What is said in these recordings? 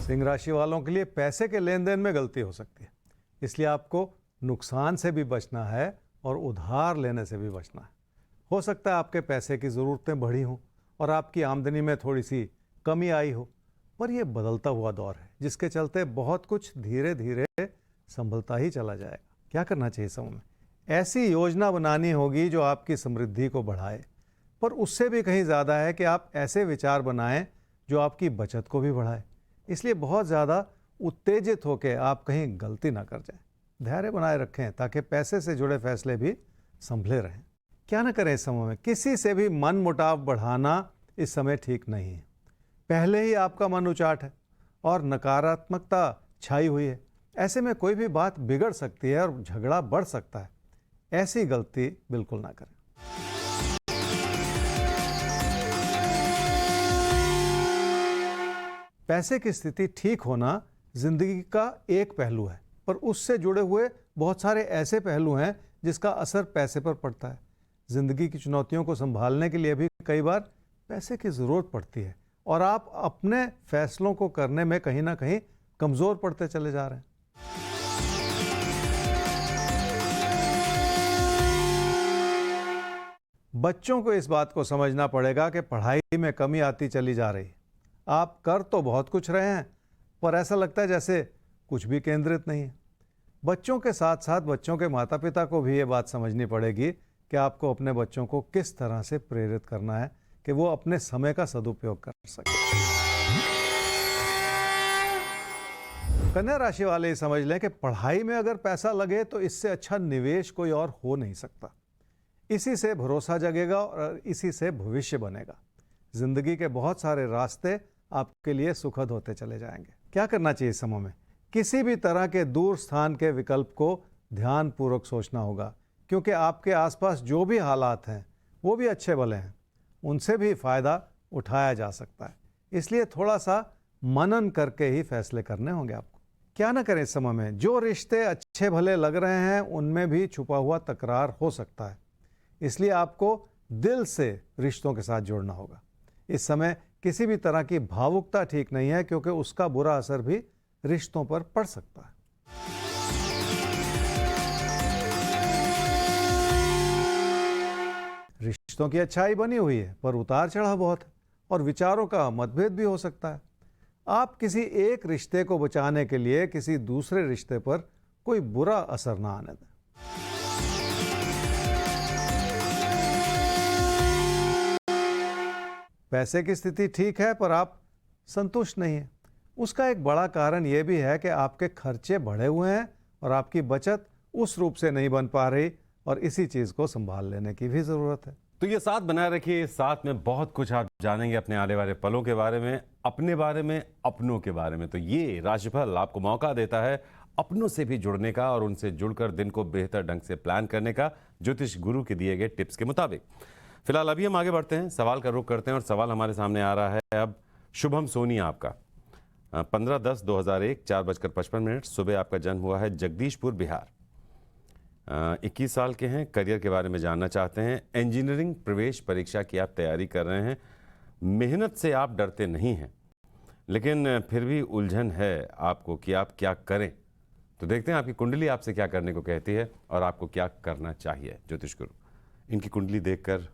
सिंह राशि वालों के लिए पैसे के लेन देन में गलती हो सकती है, इसलिए आपको नुकसान से भी बचना है और उधार लेने से भी बचना है। हो सकता है आपके पैसे की ज़रूरतें बढ़ी हों और आपकी आमदनी में थोड़ी सी कमी आई हो, पर यह बदलता हुआ दौर है जिसके चलते बहुत कुछ धीरे धीरे संभलता ही चला जाएगा। क्या करना चाहिए समय में? ऐसी योजना बनानी होगी जो आपकी समृद्धि को बढ़ाए, पर उससे भी कहीं ज़्यादा है कि आप ऐसे विचार बनाएं जो आपकी बचत को भी बढ़ाए। इसलिए बहुत ज़्यादा उत्तेजित होकर आप कहीं गलती ना कर जाएं। धैर्य बनाए रखें ताकि पैसे से जुड़े फैसले भी संभले रहें। क्या ना करें इस समय में? किसी से भी मन मुटाव बढ़ाना इस समय ठीक नहीं है। पहले ही आपका मन उचाट है और नकारात्मकता छाई हुई है। ऐसे में कोई भी बात बिगड़ सकती है और झगड़ा बढ़ सकता है। ऐसी गलती बिल्कुल ना करें। पैसे की स्थिति ठीक होना जिंदगी का एक पहलू है, पर उससे जुड़े हुए बहुत सारे ऐसे पहलू हैं जिसका असर पैसे पर पड़ता है। जिंदगी की चुनौतियों को संभालने के लिए भी कई बार पैसे की ज़रूरत पड़ती है और आप अपने फैसलों को करने में कहीं ना कहीं कमज़ोर पड़ते चले जा रहे हैं। बच्चों को इस बात को समझना पड़ेगा कि पढ़ाई में कमी आती चली जा रही है। आप कर तो बहुत कुछ रहे हैं, पर ऐसा लगता है जैसे कुछ भी केंद्रित नहीं है। बच्चों के साथ साथ बच्चों के माता पिता को भी ये बात समझनी पड़ेगी कि आपको अपने बच्चों को किस तरह से प्रेरित करना है कि वो अपने समय का सदुपयोग कर सके। कन्या राशि वाले समझ लें कि पढ़ाई में अगर पैसा लगे तो इससे अच्छा निवेश कोई और हो नहीं सकता। इसी से भरोसा जगेगा और इसी से भविष्य बनेगा। जिंदगी के बहुत सारे रास्ते आपके लिए सुखद होते चले जाएंगे। क्या करना चाहिए इस समय में? किसी भी तरह के दूर स्थान के विकल्प को ध्यानपूर्वक सोचना होगा, क्योंकि आपके आसपास जो भी हालात हैं वो भी अच्छे भले हैं, उनसे भी फ़ायदा उठाया जा सकता है। इसलिए थोड़ा सा मनन करके ही फैसले करने होंगे आपको। क्या ना करें इस समय में? जो रिश्ते अच्छे भले लग रहे हैं उनमें भी छुपा हुआ तकरार हो सकता है, इसलिए आपको दिल से रिश्तों के साथ जोड़ना होगा। इस समय किसी भी तरह की भावुकता ठीक नहीं है, क्योंकि उसका बुरा असर भी रिश्तों पर पड़ सकता है। रिश्तों की अच्छाई बनी हुई है, पर उतार चढ़ाव बहुत है और विचारों का मतभेद भी हो सकता है। आप किसी एक रिश्ते को बचाने के लिए किसी दूसरे रिश्ते पर कोई बुरा असर ना आने दें। पैसे की स्थिति ठीक है, पर आप संतुष्ट नहीं हैं। उसका एक बड़ा कारण यह भी है कि आपके खर्चे बढ़े हुए हैं और आपकी बचत उस रूप से नहीं बन पा रही, और इसी चीज़ को संभाल लेने की भी ज़रूरत है। तो ये साथ बनाए रखिए। इस साथ में बहुत कुछ आप जानेंगे अपने आने वाले पलों के बारे में, अपने बारे में, अपनों के बारे में। तो ये राशिफल आपको मौका देता है अपनों से भी जुड़ने का और उनसे जुड़कर दिन को बेहतर ढंग से प्लान करने का, ज्योतिष गुरु के दिए गए टिप्स के मुताबिक। फिलहाल अभी हम आगे बढ़ते हैं, सवाल का रुख करते हैं और सवाल हमारे सामने आ रहा है अब शुभम सोनी आपका। 15/10/2001 4:55 सुबह आपका जन्म हुआ है जगदीशपुर, बिहार। 21 साल के हैं। करियर के बारे में जानना चाहते हैं। इंजीनियरिंग प्रवेश परीक्षा की आप तैयारी कर रहे हैं। मेहनत से आप डरते नहीं हैं, लेकिन फिर भी उलझन है आपको कि आप क्या करें। तो देखते हैं आपकी कुंडली आपसे क्या करने को कहती है और आपको क्या करना चाहिए। ज्योतिष गुरु, इनकी कुंडली देखकर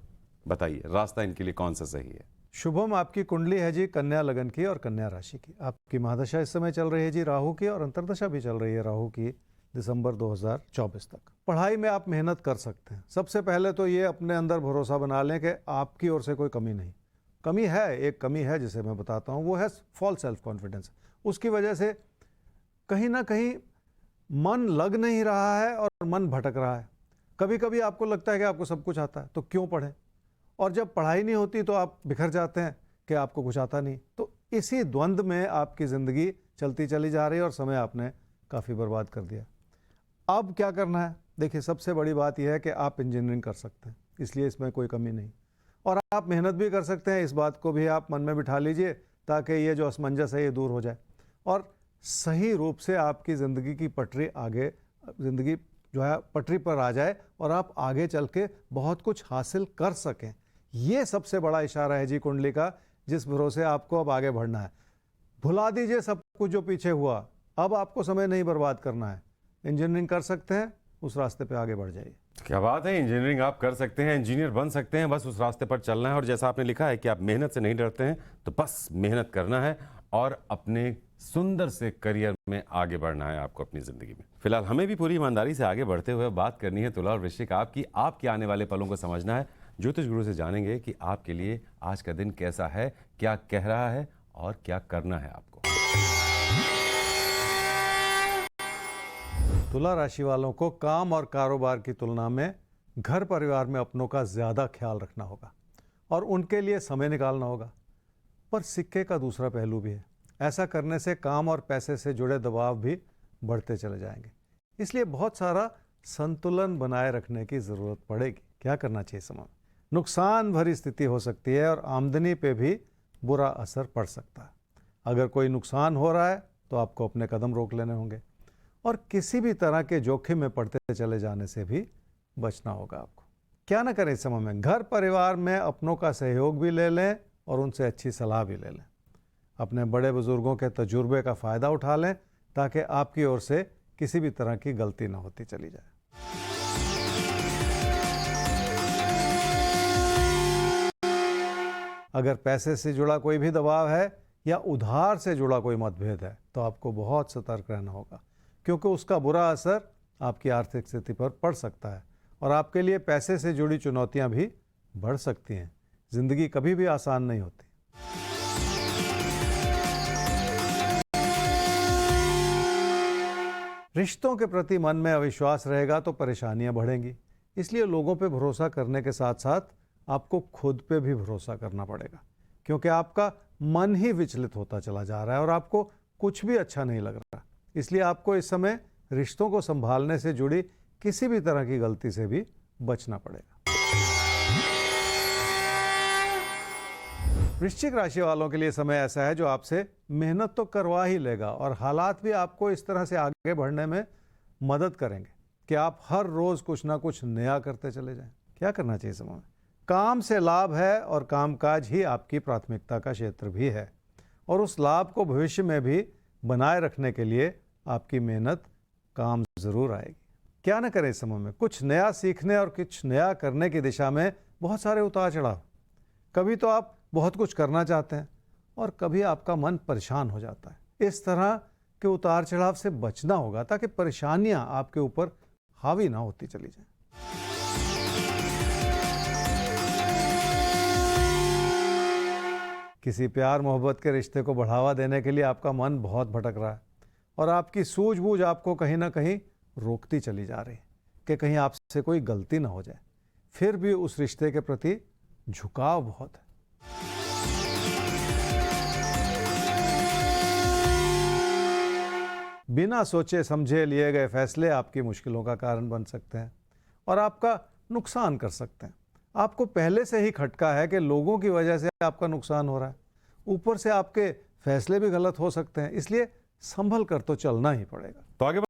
बताइए रास्ता इनके लिए कौन सा सही है। शुभम, आपकी कुंडली है जी कन्या लगन की और कन्या राशि की। आपकी महादशा इस समय चल रही है जी राहु की, और अंतर्दशा भी चल रही है राहु की दिसंबर 2024 तक। पढ़ाई में आप मेहनत कर सकते हैं। सबसे पहले तो ये अपने अंदर भरोसा बना लें कि आपकी ओर से कोई कमी नहीं। कमी है, एक कमी है जिसे मैं बताता हूँ, वो है फॉल्स सेल्फ कॉन्फिडेंस। उसकी वजह से कहीं ना कहीं मन लग नहीं रहा है और मन भटक रहा है। कभी कभी आपको लगता है कि आपको सब कुछ आता है तो क्यों पढ़ें, और जब पढ़ाई नहीं होती तो आप बिखर जाते हैं कि आपको कुछ आता नहीं। तो इसी द्वंद्व में आपकी ज़िंदगी चलती चली जा रही है और समय आपने काफ़ी बर्बाद कर दिया। अब क्या करना है? देखिए, सबसे बड़ी बात यह है कि आप इंजीनियरिंग कर सकते हैं, इसलिए इसमें कोई कमी नहीं, और आप मेहनत भी कर सकते हैं। इस बात को भी आप मन में बिठा लीजिए ताकि ये जो असमंजस है ये दूर हो जाए और सही रूप से आपकी ज़िंदगी की पटरी आगे, ज़िंदगी जो है पटरी पर आ जाए और आप आगे चल के बहुत कुछ हासिल कर सकें। ये सबसे बड़ा इशारा है जी कुंडली का, जिस भरोसे आपको अब आगे बढ़ना है। भुला दीजिए सब कुछ जो पीछे हुआ, अब आपको समय नहीं बर्बाद करना है। इंजीनियरिंग कर सकते हैं, उस रास्ते पे आगे बढ़ जाइए। क्या बात है, इंजीनियरिंग आप कर सकते हैं, इंजीनियर बन सकते हैं, बस उस रास्ते पर चलना है। और जैसा आपने लिखा है कि आप मेहनत से नहीं डरते हैं, तो बस मेहनत करना है और अपने सुंदर से करियर में आगे बढ़ना है आपको अपनी जिंदगी में। फिलहाल हमें भी पूरी ईमानदारी से आगे बढ़ते हुए बात करनी है तुला और वृश्चिक आपके आने वाले पलों को समझना है। ज्योतिष गुरु से जानेंगे कि आपके लिए आज का दिन कैसा है, क्या कह रहा है और क्या करना है आपको। तुला राशि वालों को काम और कारोबार की तुलना में घर परिवार में अपनों का ज़्यादा ख्याल रखना होगा और उनके लिए समय निकालना होगा। पर सिक्के का दूसरा पहलू भी है। ऐसा करने से काम और पैसे से जुड़े दबाव भी बढ़ते चले जाएंगे। इसलिए बहुत सारा संतुलन बनाए रखने की ज़रूरत पड़ेगी। क्या करना चाहिए समय में? नुकसान भरी स्थिति हो सकती है और आमदनी पे भी बुरा असर पड़ सकता है। अगर कोई नुकसान हो रहा है तो आपको अपने कदम रोक लेने होंगे और किसी भी तरह के जोखिम में पड़ते चले जाने से भी बचना होगा आपको। क्या ना करें इस समय में? घर परिवार में अपनों का सहयोग भी ले लें और उनसे अच्छी सलाह भी ले लें। अपने बड़े बुजुर्गों के तजुर्बे का फ़ायदा उठा लें ताकि आपकी ओर से किसी भी तरह की गलती ना होती चली जाए। अगर पैसे से जुड़ा कोई भी दबाव है या उधार से जुड़ा कोई मतभेद है तो आपको बहुत सतर्क रहना होगा, क्योंकि उसका बुरा असर आपकी आर्थिक स्थिति पर पड़ सकता है और आपके लिए पैसे से जुड़ी चुनौतियां भी बढ़ सकती हैं। जिंदगी कभी भी आसान नहीं होती। रिश्तों के प्रति मन में अविश्वास रहेगा तो परेशानियां बढ़ेंगी। इसलिए लोगों पे भरोसा करने के साथ साथ आपको खुद पे भी भरोसा करना पड़ेगा, क्योंकि आपका मन ही विचलित होता चला जा रहा है और आपको कुछ भी अच्छा नहीं लग रहा। इसलिए आपको इस समय रिश्तों को संभालने से जुड़ी किसी भी तरह की गलती से भी बचना पड़ेगा। वृश्चिक राशि वालों के लिए समय ऐसा है जो आपसे मेहनत तो करवा ही लेगा और हालात भी आपको इस तरह से आगे बढ़ने में मदद करेंगे कि आप हर रोज कुछ ना कुछ नया करते चले जाएं। क्या करना चाहिए समय में? काम से लाभ है और कामकाज ही आपकी प्राथमिकता का क्षेत्र भी है और उस लाभ को भविष्य में भी बनाए रखने के लिए आपकी मेहनत काम जरूर आएगी। क्या ना करें इस समय में? कुछ नया सीखने और कुछ नया करने की दिशा में बहुत सारे उतार चढ़ाव। कभी तो आप बहुत कुछ करना चाहते हैं और कभी आपका मन परेशान हो जाता है। इस तरह के उतार चढ़ाव से बचना होगा ताकि परेशानियां आपके ऊपर हावी ना होती चली जाएं। किसी प्यार मोहब्बत के रिश्ते को बढ़ावा देने के लिए आपका मन बहुत भटक रहा है और आपकी सूझबूझ आपको कहीं ना कहीं रोकती चली जा रही है कि कहीं आपसे कोई गलती ना हो जाए। फिर भी उस रिश्ते के प्रति झुकाव बहुत है। बिना सोचे समझे लिए गए फैसले आपकी मुश्किलों का कारण बन सकते हैं और आपका नुकसान कर सकते हैं। आपको पहले से ही खटका है कि लोगों की वजह से आपका नुकसान हो रहा है, ऊपर से आपके फैसले भी गलत हो सकते हैं। इसलिए संभल कर तो चलना ही पड़ेगा। तो आगे